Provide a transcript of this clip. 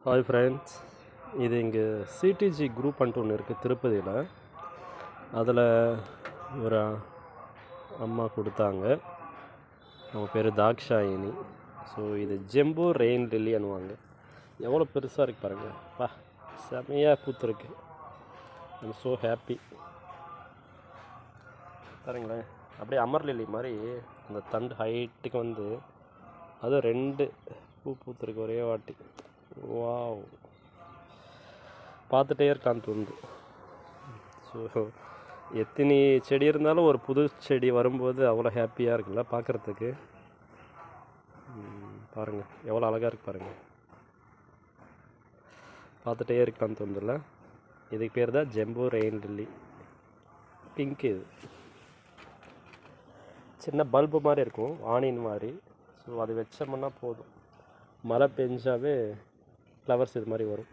Hi friends, இது இங்கே CDG group ஒன்று இருக்குது திருப்பதியில். அதில் ஒரு அம்மா கொடுத்தாங்க. அவங்க பேர் தாக்ஷாயினி. ஸோ இது ஜெம்போ ரெயின் லில்லி அனுவாங்க. எவ்வளோ பெருசாக இருக்குது பாருங்கள். செமையாக பூத்துருக்கு. I'm so happy. பாருங்களேன், அப்படியே அமர் லில்லி மாதிரி அந்த தண்டு ஹைட்டுக்கு வந்து அது 2 பூ பூத்துருக்கு ஒரே வாட்டி. வாவ், பார்த்துட்டே இருக்கான்னு தோணுது. ஸோ எத்தனை செடி இருந்தாலும் ஒரு புது செடி வரும்போது அவ்வளோ ஹாப்பியாக இருக்குல்ல பார்க்குறதுக்கு. பாருங்கள் எவ்வளோ அழகாக இருக்குது பாருங்கள். பார்த்துட்டே இருக்கான்னு தோணுதுல்ல. இதுக்கு பேர் தான் ஜெம்போ ரெயின் லில்லி. பிங்க். இது சின்ன பல்பு மாதிரி இருக்கும், ஆனியன் மாதிரி. ஸோ அது வச்சோம்னா போதும், மழை பெஞ்சாவே ஃப்ளவர்ஸ் இது மாதிரி வரும்.